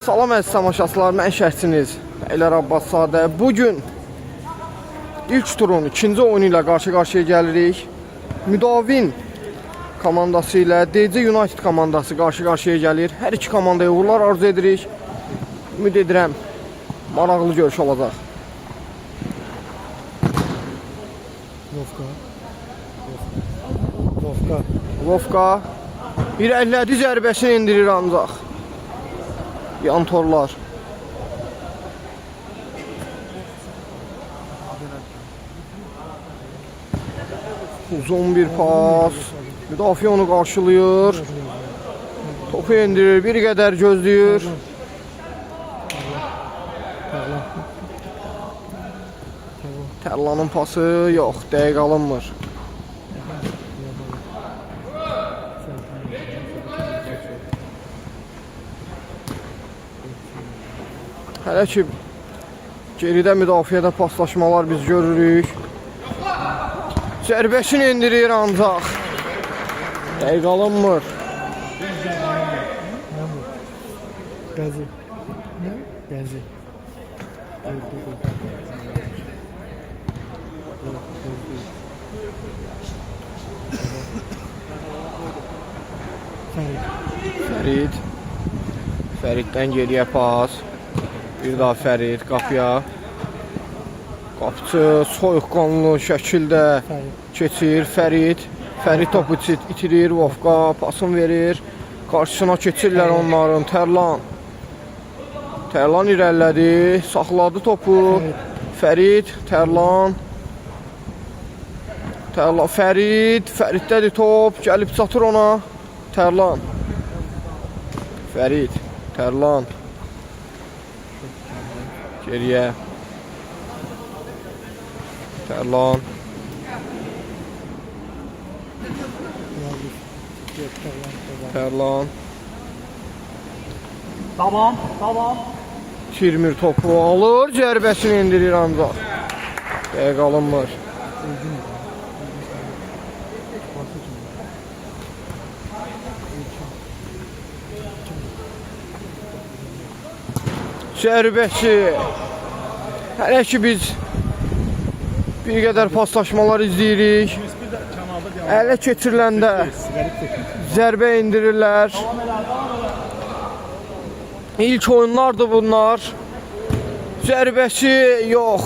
Salam əziz tamaşaçılar, mən şərhçiniz Əylər Abbaszadə. Bugün ilk turun ikinci oyunu ilə qarşı-qarşıya gəlirik. Müdavin komandası ilə DC United komandası qarşı-qarşıya gəlir. Hər iki komandaya uğurlar arzu edirik. Ümid edirəm, maraqlı görüş olacaq. Vovka irəlilədi, zərbəsini indirir ancaq. Yan torlar. Uzun bir pas. Müdafiə onu qarşılayır. Topu indirir, bir qədər gözləyir. Tərlanın pası yox, dəqiq alınmır. Hələ ki, geridə müdafiədə paslaşmalar biz görürük. Zərbəsini indirir ancaq. Dəqiq alınmır. Gəzi. Fəriddən geriyə pas. Bir daha Fərid qapıya. Qapıcı soyuqqanlı şəkildə keçir. Fərid topu itirir. Vovka pasını verir. Qarşısına keçirlər onların. Tərlan irəlilədi. Saxladı topu. Fərid, Tərlan. Fəriddədir top. Gəlib çatır ona. Tərlan. Fərid, Tərlan. Geriyə. Tərlan. Tamam. Tirmir topu alır, zərbəsini indirir ancaq. Dəqiq alınmır. Zərbəsi. Hələ ki biz bir qədər paslaşmalar izləyirik. Ələ keçiriləndə zərbə indirirlər. İlk oyunlardır bunlar. Zərbəsi yox.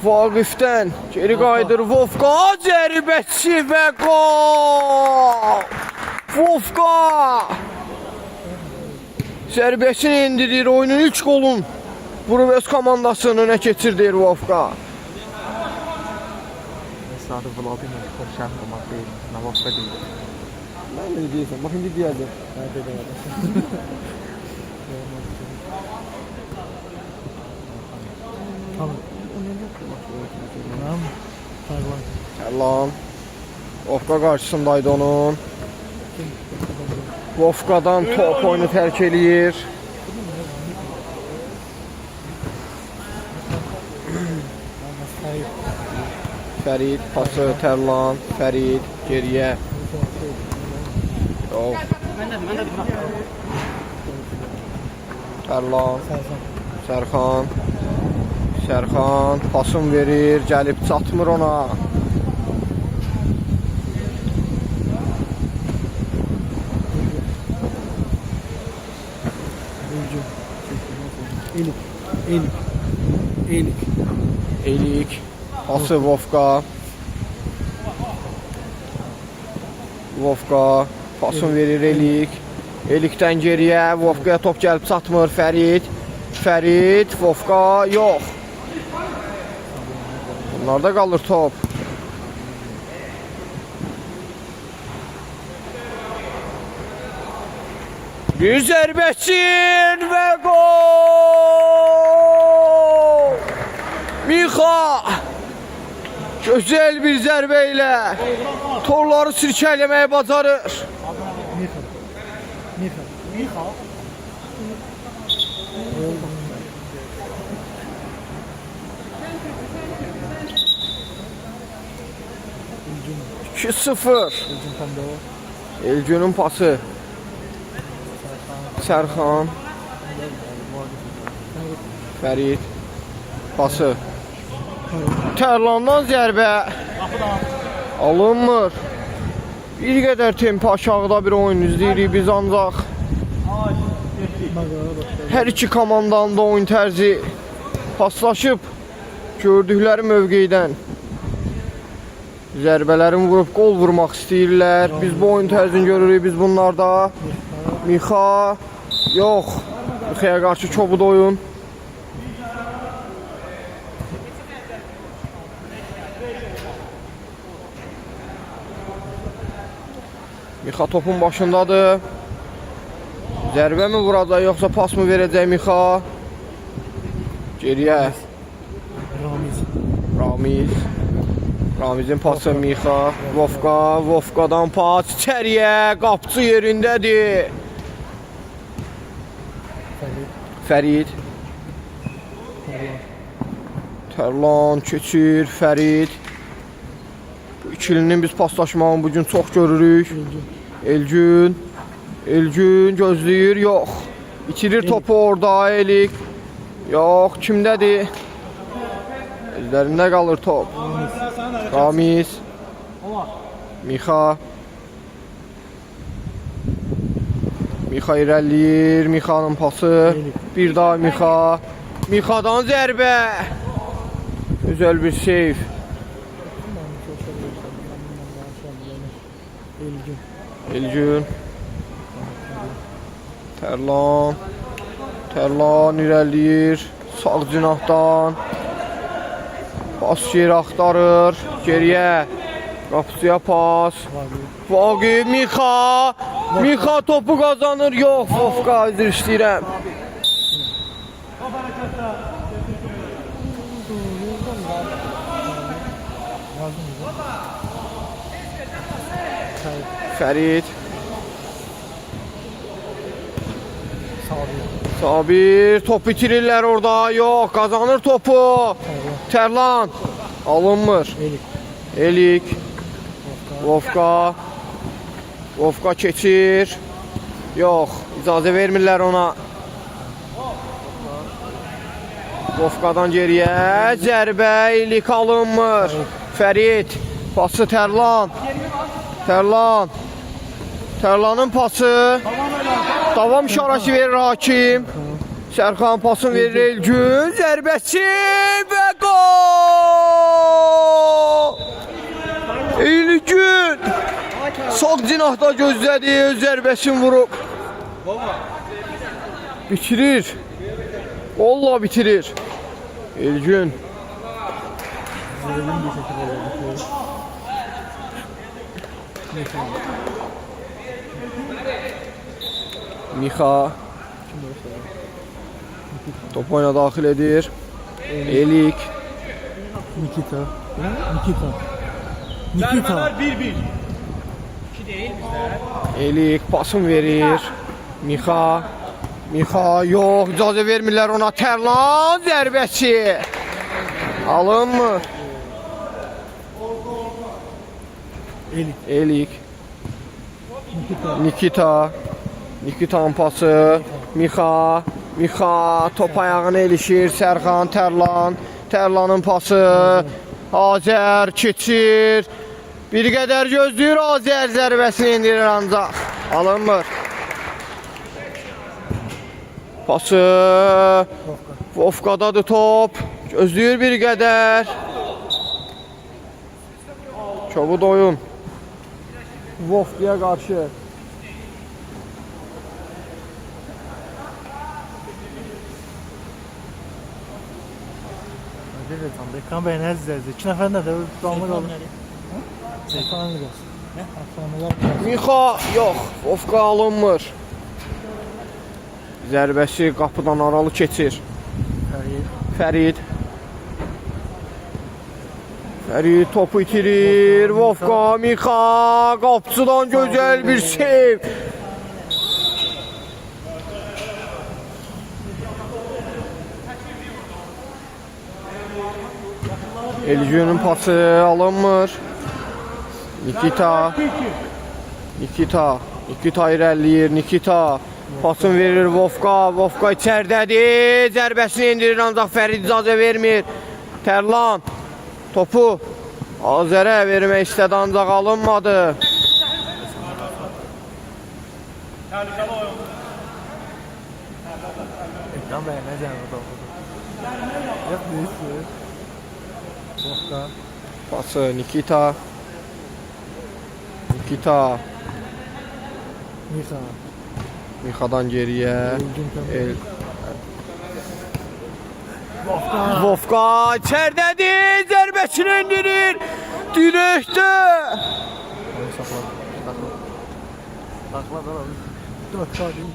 Vaqifdən geri qayıdır Vovka. Zərbəsi və qol. Vovka zərbəsini indirir. Oyunun ilk qolun vurub öz komandasını önə keçirdir Vovka. Sadə vlogu ilə konuşan olmaq deyil. Nə Vovka deyil. Mən də deyirsən, bax indi deyəcəm. Tərlan. Vovka qarşısındaydı onun. Vovkadan top oyunu tərk eləyir. Fərid pası, Tərlan, Fərid geriyə. Tərlan, Sərxan pasın verir, gəlib çatmır ona. Elik. Pası Vovka. Pasını verir Elik. Elikdən geriyə. Vovkaya top gəlib çatmır. Fərid. Vovka yox. Bunlarda qalır top. Bir zərbəsin və gol! Mixa gözəl bir zərbə ilə torları sirkələməyi bacarır. Mixa. 2-0. Elgün'ün pası. Sərxan. Fərid. Pası. Tərlandan zərbə. Alınmır. Bir qədər tempo aşağıda bir oyun izləyirik biz ancaq. Hər iki komandanın da oyun tərzi paslaşıb gördükləri mövqeydən zərbələrin vurub qol vurmaq istəyirlər. Biz bu oyun tərzini görürük biz bunlarda. Mixa yox. Mixaya qarşı kobud oyun. Mixa topun başındadır. Zərbə mi vuracaq, yoxsa pas mı verəcək Mixa? Geriyə. Ramizin pası Mixa. Vofqadan pas içəriyə. Qapçı yerindədir. Fərid. Tərlan keçir. Fərid. Bu ikilinin biz paslaşmağını bugün çox görürük. Elgün gözləyir, yox. İtirir topu orada Elik. Yox, kimdədir? Ellərində qalır top. Ramiz. Mixa. Mixa irəliyir. Mixanın pası. Bir daha Mixa. Mixadan zərbə. Gözəl bir seyf. Elgün. Tərlan irəliyir. Sağ cinahdan. Pas yeri axtarır. Geriyə. Qapıcıya pas. Vaqif Mixa. Mixa topu qazanır. Yox, Vofqa üzr istəyirəm. Fərid. Sabir top bitirirlər orada. Yox, qazanır topu. Tərlan. Alınmır. Elik. Vofqa. Vofqa keçir. Yox, icazə vermirlər ona. Vofqadan geriyə. Zərbə. Elik alınmır. Fərid. Pası Tərlan. Tərlanın pası. Davam işarəsi verir hakim. Sərxan pasını verir Elgün. Zərbəsi və qol! Elgün sağ cinahda gözlədi. Zərbəsini vurub. Bitirir. Qolla bitirir. Elgün. Mixa. Top oyuna daxil edir. Elik. Nikita. Zərbələr 1-1. 2 deyil bizdə. Elik pasını verir. Mixa. Yox, icazə vermirlər ona. Tərlan zərbəsi. Alınmır. Elik. Nikitanın pası. Mixa top ayağına ilişir. Sərxan, Tərlanın pası. Azər keçir. Bir qədər gözləyir. Azər zərbəsini indirir ancaq. Alınmır. Pası. Vofqadadır top. Gözləyir bir qədər. Kobud oyun. Vofqaya qarşı. Ekran bəy nə izləyəcək? 2 nəfər nə də damlı qalır. Mixa yox, Vofqa alınmır. Zərbəsi qapıdan aralı keçir. Fərid topu itirir. Vofqa, Mixa qapıcıdan gözəl bir seyv. Elgün'ün pası alınmır. Nikita irəliyir. Nikita Pasını verir Vovka. Vovka içərdədir. Zərbəsini indirir ancaq Fərid icazə vermir. Tərlan topu Azərə vermək istədi ancaq alınmadı. Ekran beğeneceğim o da. Yok neyse. Bokta. Pası Nikita. Nikita. Mika. Mika'dan geriye. El. Bokta. Vovka içərdədir. Zərbəsini indirir. Direkdə. Onu sakladı. Sakladı abi. 4 saat değil.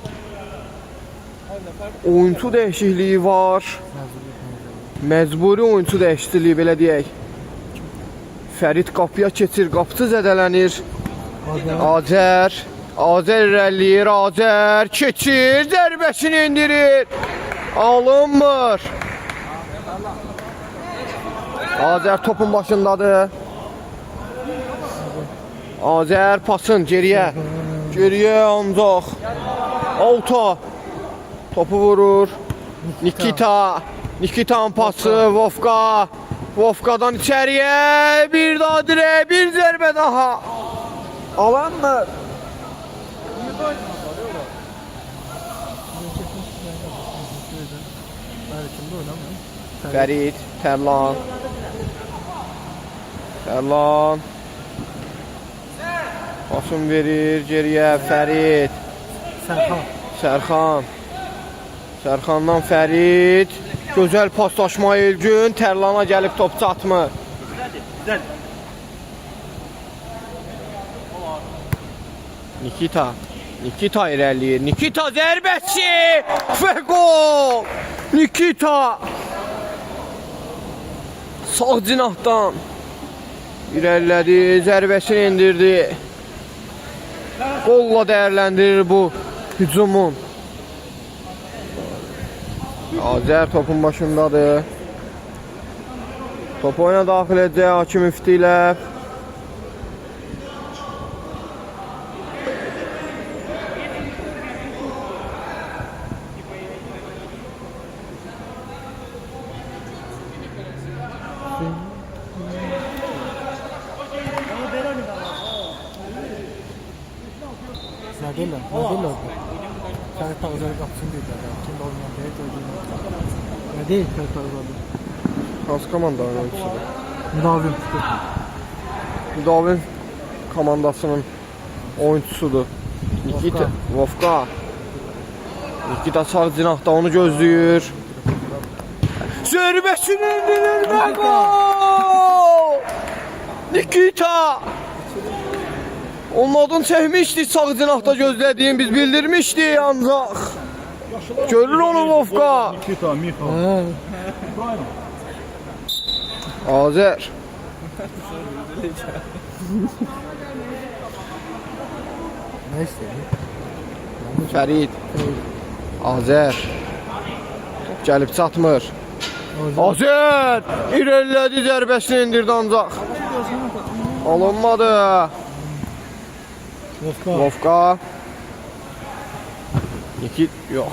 Oyuncu dəyişikliyi var. Məcburi oyuncu dəyişikliyi belə deyək. Fərid qapıya keçir, qapısı zədələnir. Azər irəliyir, Azər keçir, zərbəsini indirir. Alınmır. Azər topun başındadır. Azər pasın geriyə. Geriyə ancaq. Alta. Topu vurur. Nikita. Nikita'nın pası. Vovka. Vovka'dan içəriyə. Bir daha dirək. Bir zərbə daha. Alanmır. Fərid. Tərlan. Tərlan. Pasını verir geriyə. Fərid. Sərxan. Sərxandan Fərid. Gözəl paslaşma Elgün. Tərlana gəlib top çatmır. Nikita. Nikita irəliyir. Nikita zərbəsi və gol. Nikita. Sağ cinahdan irəlilədi. Zərbəsini indirdi. Qolla dəyərləndirir bu hücumun. Azər topun başındadır. Top oyuna daxil edəcək Hakim Müftü ilə. Nadella oldu. Fərid Tağızarı qapısını deyirlər. Kim olmayan deyə gördüyüm. Nə deyil Fərid Tağızarı? Hansı komandanın oyuncusudur? Müdavim. Müdavim komandasının oyuncusudur. Nikita. Vovka. Nikita sağ cinahda onu gözləyir. Zərbəsini indirir və gol! Nikita! Onun adını çəkmişdik sağ cinahda gözlədiyim biz bildirmişdik ancaq. Görür onu Vovka. Nikita, Miha. Azər. Nə istəyir? Fərid. Azər. Top gəlib çatmır. Azər! İrəlilədi, zərbəsini indirdi ancaq. Alınmadı. Vovka. Nikit yox.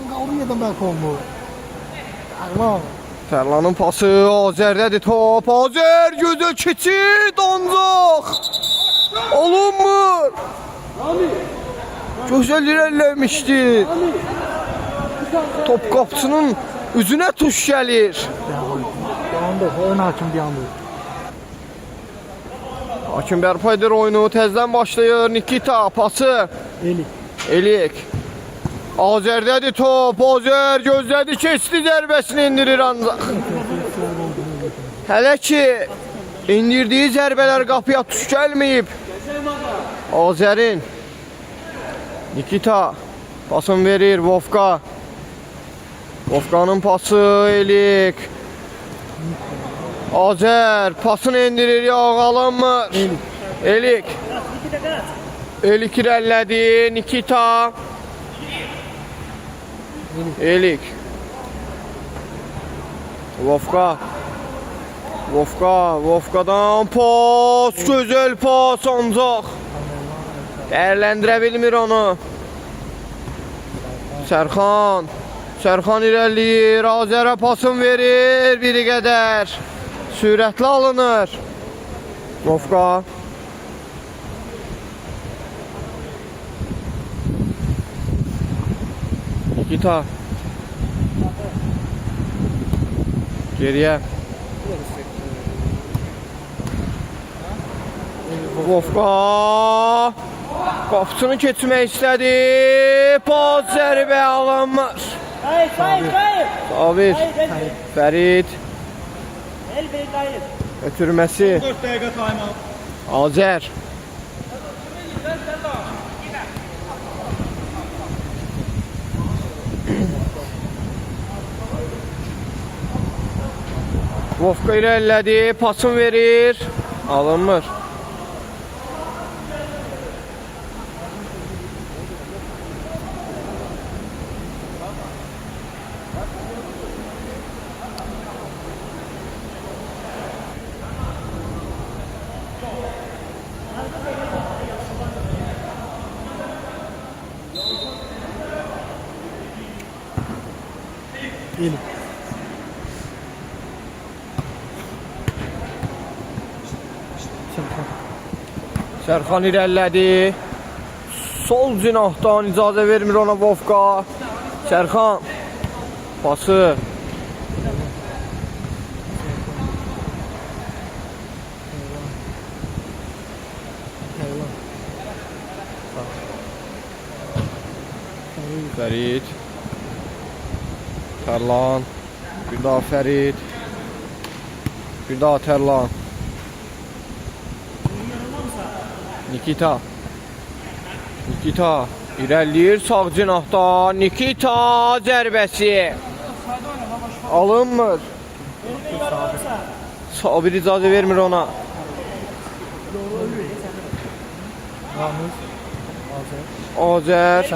Qalmıyordum ben kombu. Allah. Tərlanın pası Azərdədir top. Azər gözəl keçid ancaq. Alınmır. Gözəl irəliləmişdi. Top qapısının üzünə tuş gəlir. Yandı. Ön hakim yandı. Hakim bərpa edir oyunu. Təzdən başlayır. Nikita pası. Elik. Azərdədir top. Azər gözlədi, keçdi, zərbəsini indirir ancaq. Hələ ki indirdiyi zərbələr qapıya tuş gəlməyib. Azərin. Nikita pasını verir Vovka. Vovkanın pası Elik. Azər pasını indirir, yağalanmır. Elik. Elik irəlilədi. Nikita. Elik. Vovka. Vovkadan pas. Gözəl pas ancaq. Dəyərləndirə bilmir onu. Sərxan irəliyir. Azərə pasın verir. Biri qədər. Sürətli alınır. Vovka. Nikita. Geriyə. Vovka. Qapısını keçmək istədi. Pas zərbə alınmır. Sabir. Fərid. Ötürməsi. Azər. Vovka irəlilədi. Pasını verir. Alınmır. Elik. Sərxan irəlilədi. Sol cinahdan icazə vermir ona Vovka. Sərxan. Pası. Fərid. Tərlan. Bir daha Fərid. Bir daha Tərlan. Nikita irəliyir sağ cinahda. Nikita zərbəsi alınmır. Sabir icazə vermir ona. Azər.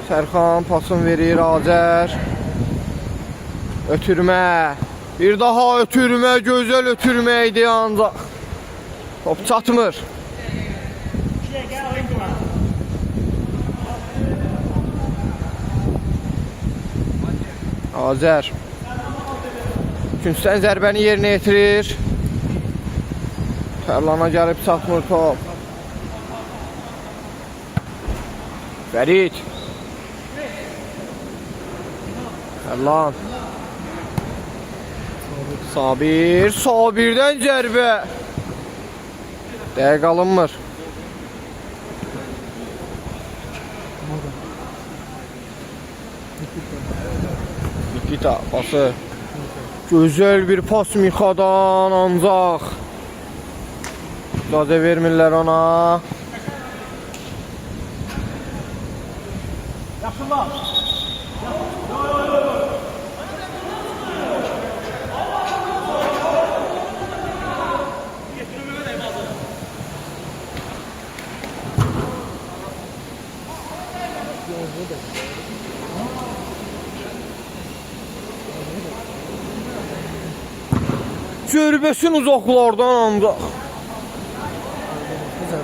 Sərxan pasını verir Azər. Ötürmə. Bir daha ötürmə, gözəl ötürmə idi ancaq. Top çatmır. Azər. Küncdən zərbəni yerinə yetirir. Tərlana gəlib çatmır top. Fərid. Tərlan. Sabirdən zərbə. Dəqiq alınmır. Nikita pası. Gözəl bir pas Mixadan ancaq. İcazə vermirlər ona. Zərbəsin uzaqlardan ancaq.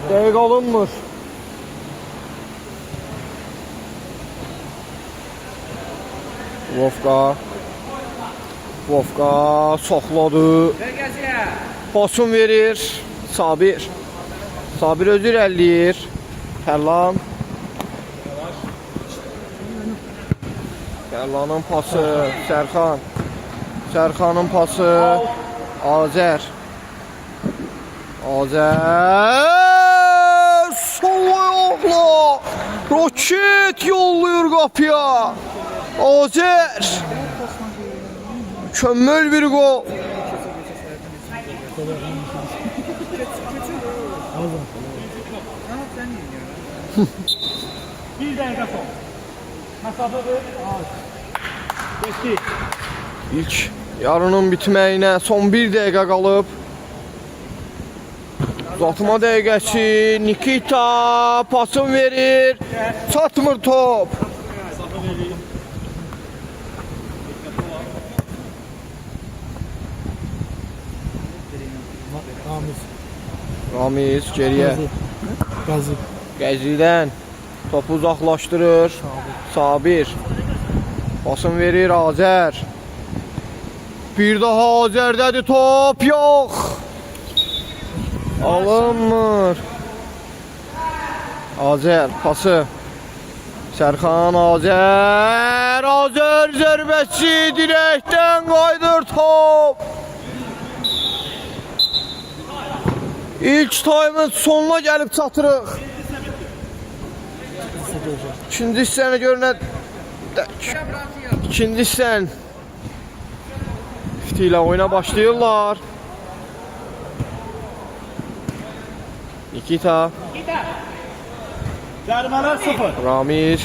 Dəqiq alınmır. Vovka saxladı. Pasını verir. Sabir özü irəliyir. Tərlan. Tərlanın pası. Sərxanın pası. Azər. Sol ayaqla. Roket yolluyor qapıya. Azər. Mükemmel bir gol. Bir dakika son. Mesafe geçti. İlk yarının bitməyinə son bir dəqiqə qalıb. Uzatma dəqiqəsi. Nikita pasını verir. Çatmır top. Ramiz. Ramiz geriyə. Gazi. Gəzidən topu uzaqlaşdırır. Sabir. Pasını verir Azər. Bir daha Azərdədir top. Yox. Alınmır. Azər pası. Sərxan Azər. Azər zərbəsi direkdən qaydır top. İlk time'ın sonuna gəlib çatırıq. İkinci hissəni görünən İkinci hissən İfti ilə oyuna başlayırlar. Nikita. Cərimələr 0. Ramiz.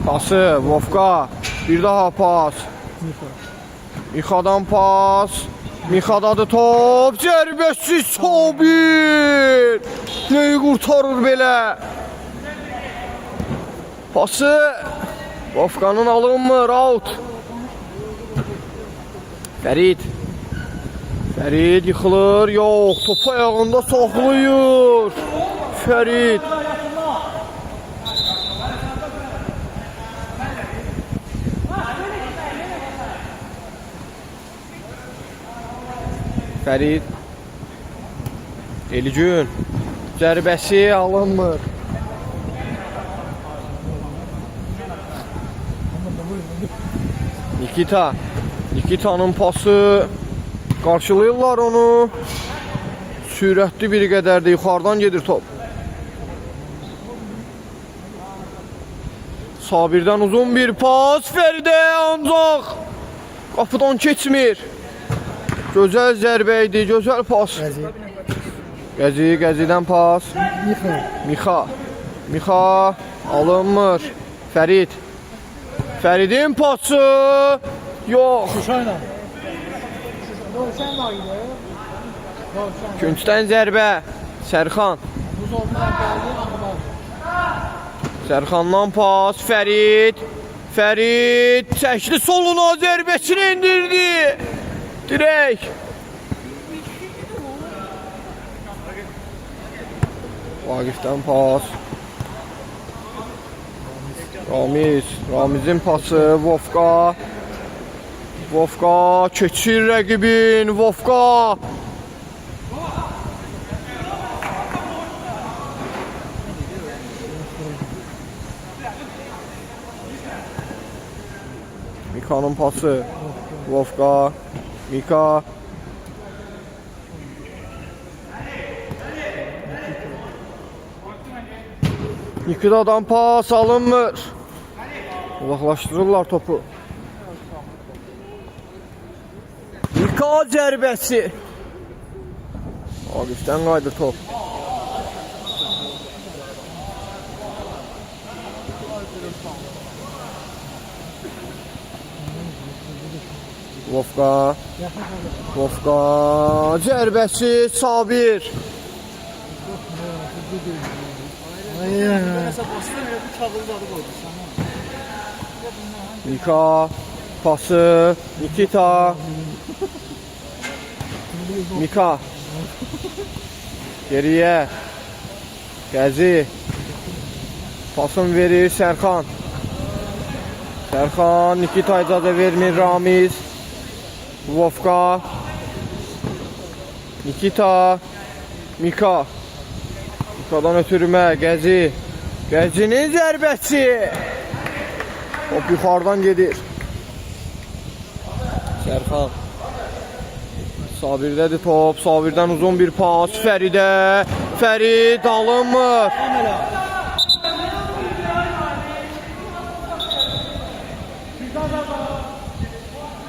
Pası. Vovka. Bir daha pas. Mixadan pas. Mixadadır top. Zərbəsi Sabir. Neyi qurtarır belə? Pası. Vovkanın alınmır. Out. Fərid. Fərid yıxılır. Yox. Topu ayağında saxlayır. Fərid. Fərid. Eligün. Zərbəsi alınmır. Nikita. Nikitanın pası. Qarşılayırlar onu. Sürətli bir qədər də yuxarıdan gedir top. Sabirdən uzun bir pas. Fəridə ancaq qapıdan keçmir. Gözəl zərbə idi, gözəl pas. Gəzidən pas. Mixa alınmır. Fərid. Fəridin pası. Yox. Küncdən zərbə. Sərxan. Sərxandan pas. Fərid. Fərid çəkdi soluna, zərbəsini indirdi. Dirək. Vaqifdən pas. Ramizin pası. Vovka. Vovka keçir rəqibin. Vovka. Mika'nın pası. Vovka. Mika. Nikita'dan pas alınmır. Uzaqlaşdırırlar topu. Mika zərbəsi. Agifdən qaydır top. Vovka. Zərbəsi Sabir. Mika. Pası. Nikita. Mika. Geriyə. Gəzi. Pasını verir Sərxan. Sərxan. Nikita icazə vermir. Ramiz. Vovka. Nikita. Mika. Mika'dan ötürmə. Gəzi. Gəzinin zərbəsi. Top yuxarıdan gedir. Sərxan. Sabirdədir top. Sabirdən uzun bir pas. Fəridə. Fərid alınmır.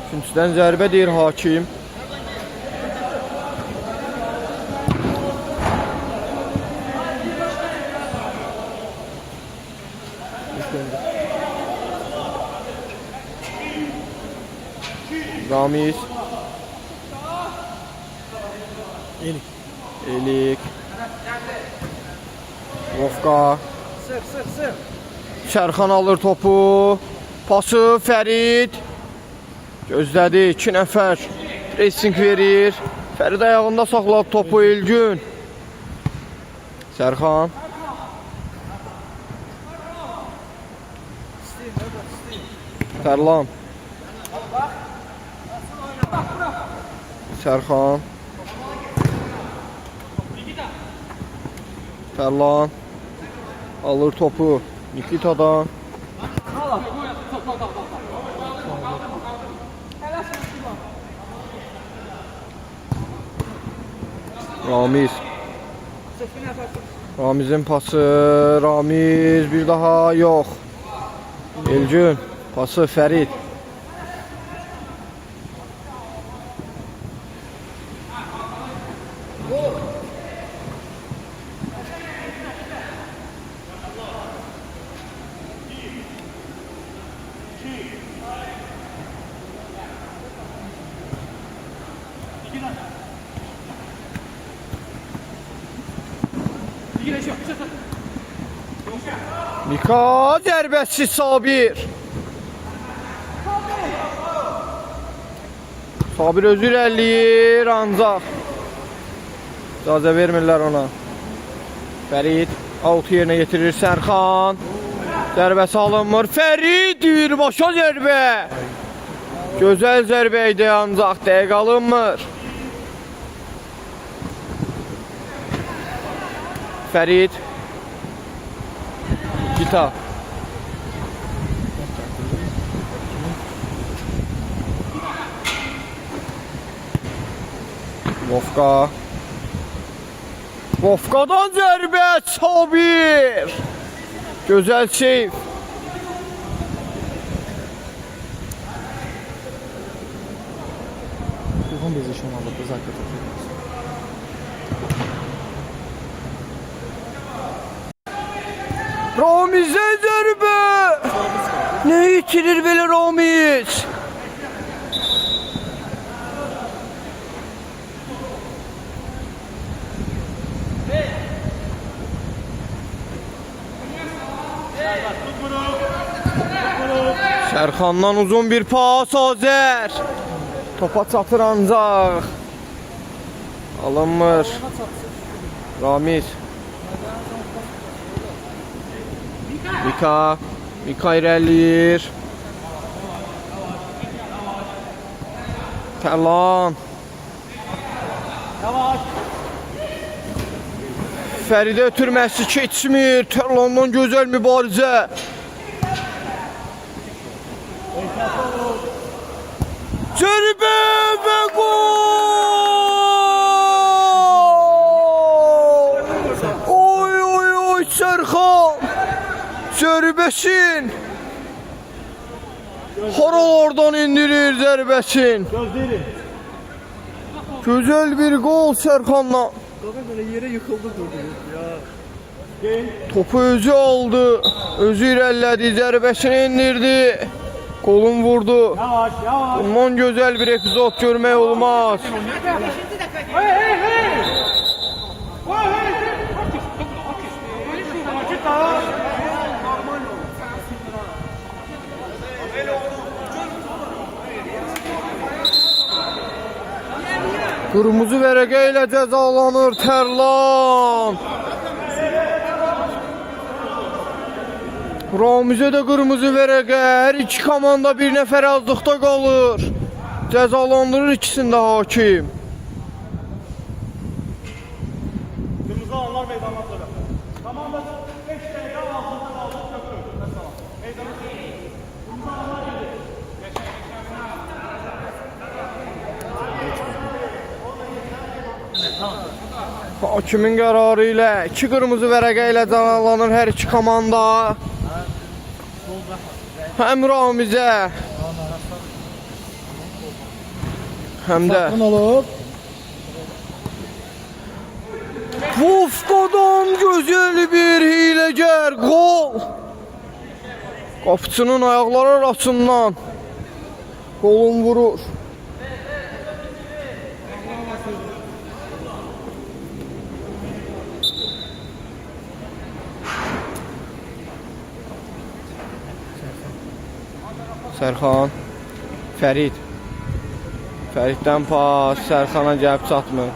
Üçüncüdən zərbə deyir hakim. Ramiz. Elik. Vofqa. Sərxan alır topu. Pası Fərid. Gözlədi 2 nəfər. Pressing verir. Fərid ayağında saxladı topu Elgün. Sərxan. Tərlan. Sərxan. Tərlan. Alır topu Nikita'dan. Ramiz. Ramiz'in pası. Ramiz bir daha yok. Elgün. Pası Fərid. Mika zərbəsi Sabir. Sabir özü irəliyir ancaq icazə vermirlər ona. Fərid out yerinə yetirir Sərxan. Zərbəsi alınmır. Fərid birbaşa zərbə. Gözəl zərbə idi ancaq dəqiq alınmır. Fərid. Gita. Vofqa. Vofqadan zərbə Sabir. Gözəl seyf. Uyğun bir işin alıb zakət edir. Ramiz'e zərbə. Ne itirir belə Ramiz? Sərxandan uzun bir pas Azər. Topa çatır ancaq. Alınmır. Ramiz. Mika. Mika irəliyir. Tərlan. Fəridə ötürməsi keçmir. Tərlandan gözəl mübarizə. Zərbə və gol! Oy oy oy Sərxan! Zərbəsin! Haralardan indirir zərbəsin. Gözəl bir gol Sərxandan. Böyle yere yıkıldı durdu ya. Topu özü aldı. Özü irəlilədi. Zərbəsini indirdi. Kolun vurdu. Yavaş yavaş. Bundan gözəl bir epizod görmək olmaz. Qırmızı vərəqə ilə cəzalanır Tərlan. Ramizə də qırmızı vərəqə. Hər iki komanda bir nəfər azlıqda qalır. Cəzalandırır ikisini də hakim. Kırmızı alanlar meydandan sonra. Tamam da 5 dakika altında kaldı. Mesela. Meydana kırmızı alanlar geldi. Hakimin qərarı ilə 2 qırmızı vərəqə ilə cəzalanır hər iki komanda. Həm Ramizə, həm də Vofqadan gözəl bir hiləgər gol. Qapıçının ayaqları arasından golun vurur. Sərxan. Fərid. Fəriddən pas. Sərxana gəlib çatmır.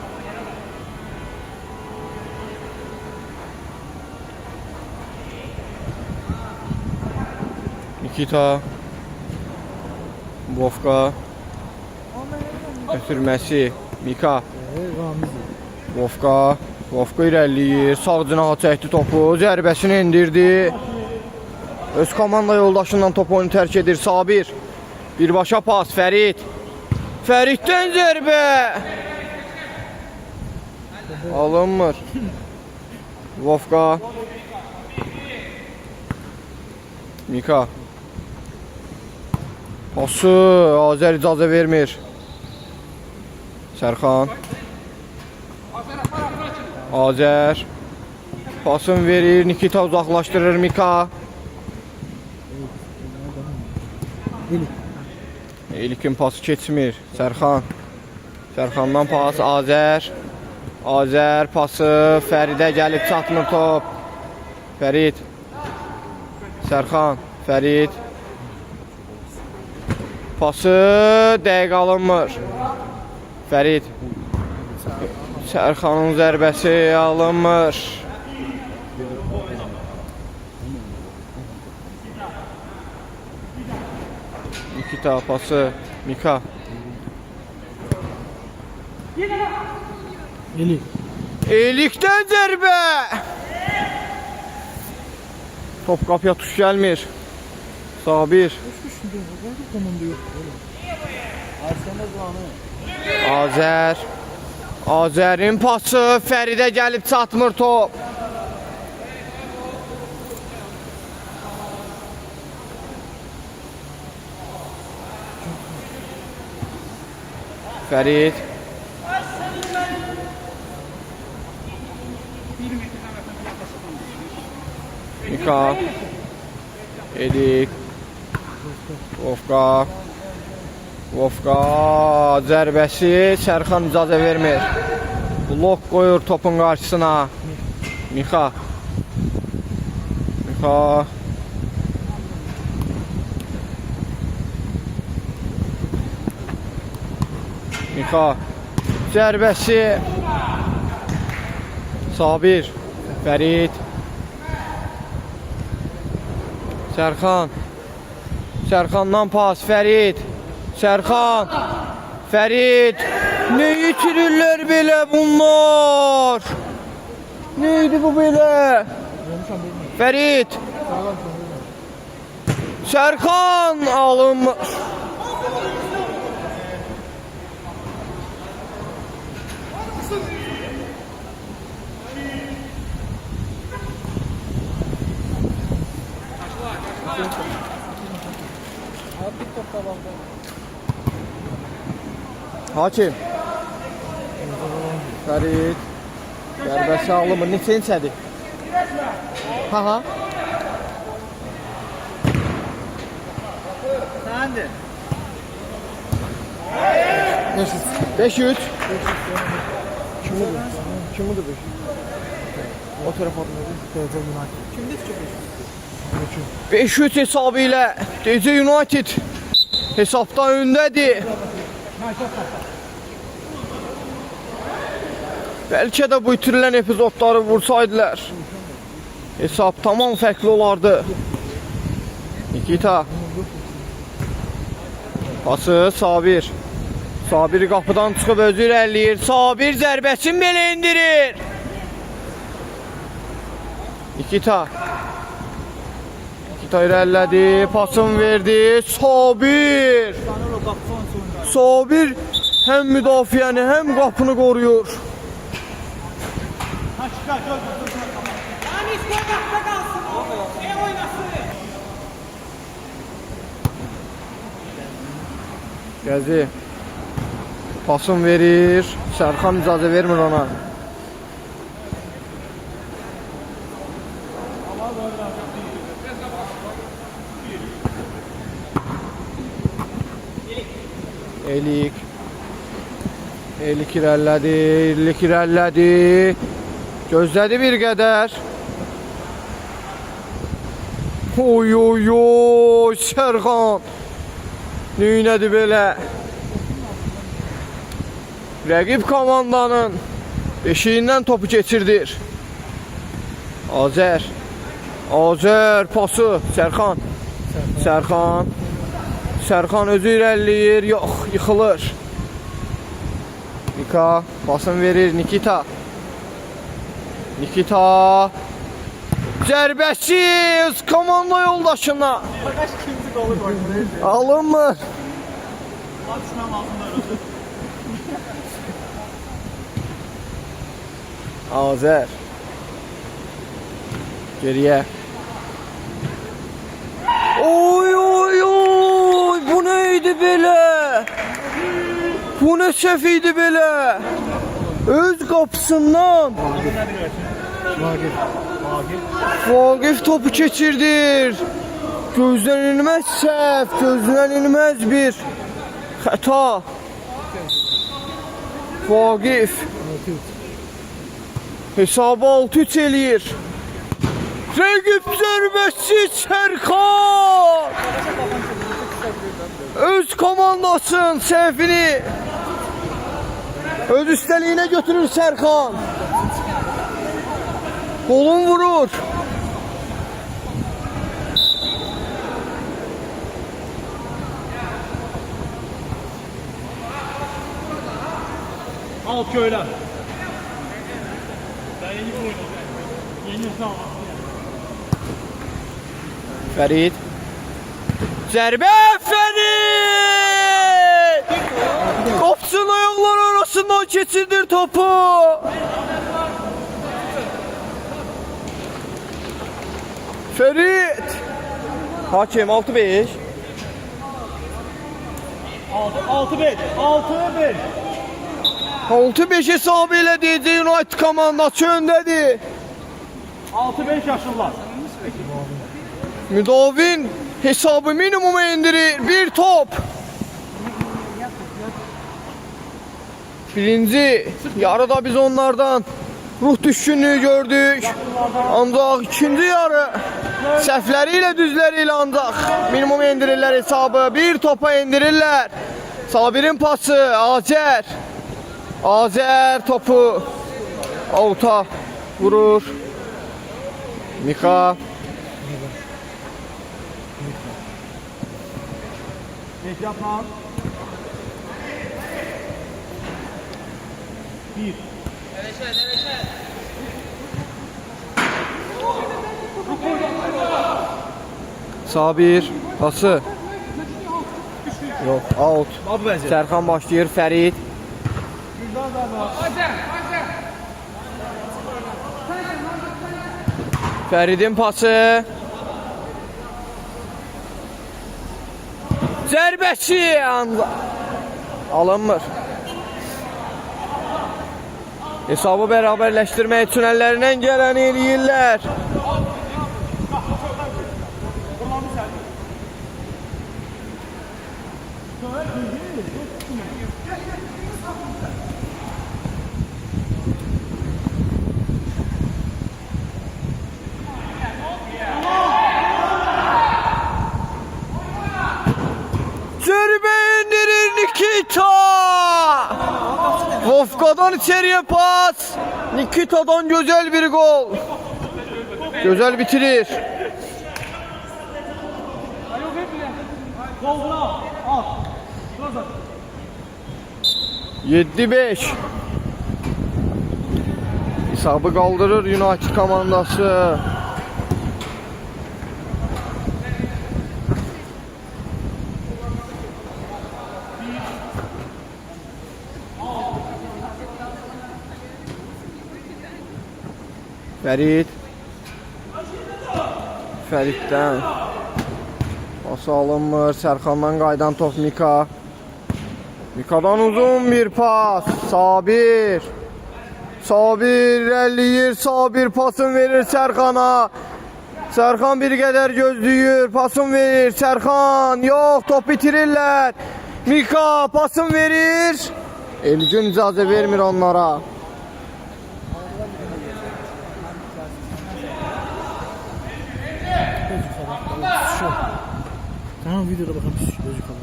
Nikita. Vovka. Ötürməsi. Mika. Ramizi. Vovka. Vovka irəliyir. Sağ cinaha çəkdi topu. Zərbəsini indirdi. Öz komanda yoldaşından top oyunu tərk edir. Sabir. Birbaşa pas. Fərid. Fəriddən zərbə. Alınmır. Vovka. Mika. Pası. Azər icazə vermir. Sərxan. Azər. Pasını verir. Nikita uzaqlaşdırır. Mika. İlkin pası keçmir. Sərxan. Sərxandan pas. Azər. Azər pası. Fəridə gəlib çatmır top. Fərid. Sərxan. Fərid. Pası dəqiq alınmır. Fərid. Sərxanın zərbəsi alınmır. Nikita pası. Mika. Eli. Elikdən zərbə. Top qapıya tuş gəlmir. Sabir. Azər. Azərin pası. Fəridə gəlib çatmır top. Fərid. Mika. Edik. Vovka. Vovka. Zərbəsi. Sərxan icazə vermir. Blok qoyur topun qarşısına. Mika. Mika. Mika. Zərbəsi. Sabir. Fərid. Sərxan. Sərxandan pas. Fərid. Sərxan. Fərid. Ne itirirlər belə bunlar? Neydi bu belə? Fərid. Sərxan alınmır. Hakim. Fərid. Zərbəsi alınmır. Neçədir? Ha. Səndir. 5-3. Kimudur 5? O tərəf atmadı. Kimdir ki 5-3 hesabı ilə DC United hesabda öndədir. Bəlkə də bu itirilən epizodları vursaydılar, hesab tamam fərqli olardı. Nikita. Pası Sabir. Sabir qapıdan çıxıb özü irəliyir. Sabir zərbəsini belə indirir. Nikita. Nikita irəlilədi. Pasını verdi. Sabir. Sabir həm müdafiəni, həm qapını qoruyur. Gəzi. Pasını verir. Sərxan icazə vermir ona. Elik. Elik irəlilədi. Elik irəlilədi. Gözlədi bir qədər. Oy oy oy. Sərxan. Nüynədir belə. Rəqib komandanın beşiyindən topu keçirdir. Azər. Azər pası. Sərxan. Sərxan. Sərxan özü irəliləyir. Yox, yıxılır. Mika pasını verir Nikita. Nikita. Zərbəsiz komanda yoldaşına. Alınmır. Azər. Geriyə. Oy oy oy, bu neydi belə? Bu ne səhv idi belə? Öz qapısından Vagif topu keçirdir. Gözlənilməz səhv, gözlənilməz bir xəta. Vagif hesabı 6-3 eləyir. Rəqib zərbəsi Sərxan öz komandasının səhvini öz üstəliyinə götürür Sərxan. Golun vurur. Alt köyler. Ben yeni bir oynadım. Yeni sağ. Fərid. Zərbə Fərid! Qopsun ayaqlar arasından keçirdir topu. Fərid. Hakim 6-5. 6-5. 6-5. 6-5 hesabı ilə DC United komandası öndədir. 6-5 yaşlılar. Müdavin hesabı minimuma indirir. Bir top. Birinci yarıda biz onlardan ruh düşkünlüğü gördük. Ancaq ikinci yarı səhvləri ilə düzləri ilə ancaq minimuma indirirlər hesabı. Bir topa indirirlər. Sabir'in pası Azər. Azər topu avuta vurur. Mika. Yapma. 1. Sabir pası. Yox, out. Sərxan başlayır, Fərid. Fəridin pası. Zərbəsi alınmır. Hesabı bərabərləşdirmək üçün əllərindən gələni eləyirlər. Nikita! Vofka'dan içeriye pas. Nikita'dan güzel bir gol. Güzel bitirir. 7-5. Hesabı kaldırır United komandası. Fərid. Fəriddən pası alınmır. Sərxandan qaydan top Mika. Mika'dan uzun bir pas. Sabir. Sabir irəliyir. Sabir pasını verir Sərxana. Sərxan bir qədər gözləyir. Pasını verir. Sərxan. Yox, top bitirirlər. Mika pasını verir. Elgün icazə vermir onlara. Tamam videoda bakalım gözü kalın.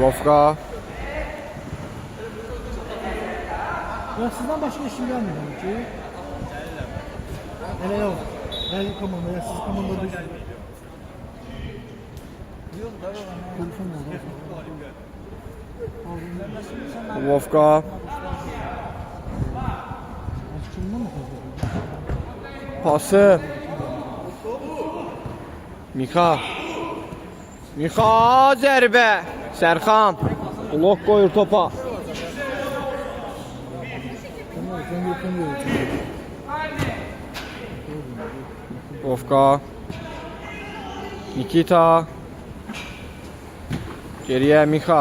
Vofka. Ya sizden başka işim gelmiyor ki. Hele yok. Ben komanda ya siz komanda düşün. Telefon nerede? Vofka. Açılma mı kaldı? Pası. Mika. Mika zərbə. Sərxan. Blok qoyur topa. Vofka. Nikita. Geriyə Mika.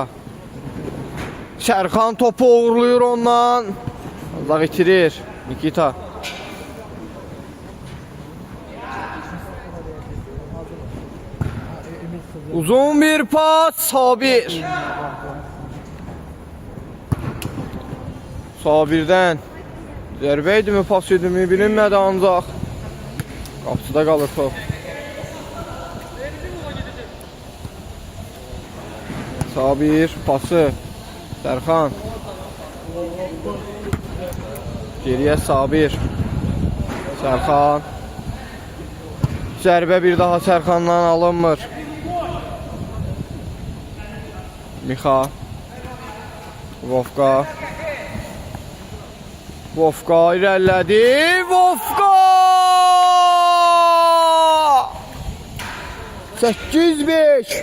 Sərxan topu uğurluyur ondan. Allah itirir. Nikita. Uzun bir pas. Sabir. Sabirdən. Zərbə idimi, pas idimi bilinmədi ancaq. Qapıda qalır top. Sabir pası. Sərxan. Geriyə Sabir. Sərxan. Zərbə bir daha Sərxandan alınmır. Mixa. Vofka. Vofka irəlilədi. Vofka! 8-5.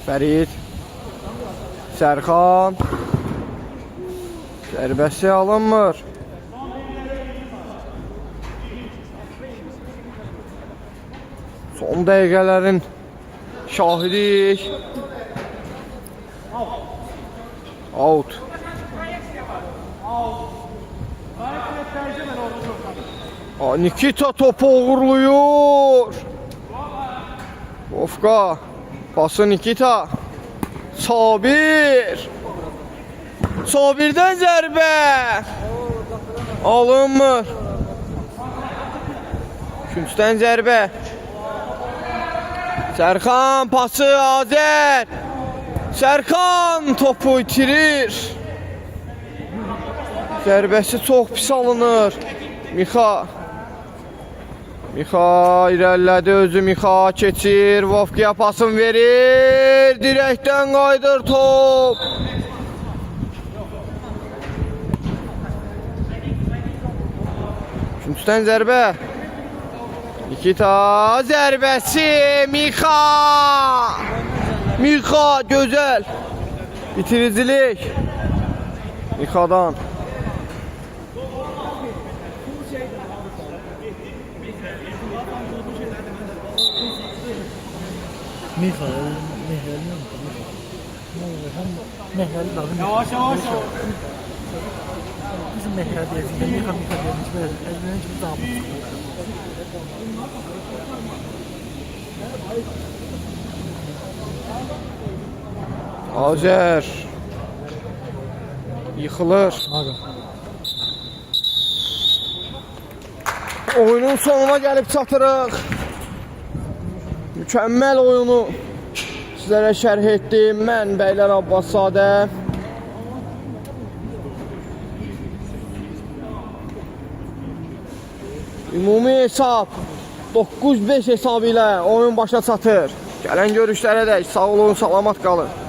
Fərid. Sərxan. Zərbəsi alınmır. Son dəqiqələrin şahidiyik. Out. Nikita topu uğurluyur. Vofka. Pası Nikita. Sabir. Sabirdən zərbə. Alınmır. Küncdən zərbə. Sərxan pası Azər. Sərxan topu itirir. Zərbəsi çox pis alınır. Mixa. Mixa irəlilədi özü. Mixa keçir. Vofkaya pasını verir. Direkdən qaydır top. Küncdən zərbə. Nikita zərbəsi. Mixa. Mixa gözəl. Bitiricilik. Mixadan. Mixa, yavaş yavaş. Bizim Mehra diyeceğiz. Mixa diyeceğiz. Elbette hiçbir zaman. Azər yıxılır. Oyunun sonuna gəlib çatırıq. Mükəmməl oyunu sizlərə şərh etdim. Mən Bəylər Abbaszadə. Ümumi hesab 9-5 hesabı ilə oyun başa çatır. Gələn görüşlərə dək sağ olun, salamat qalın.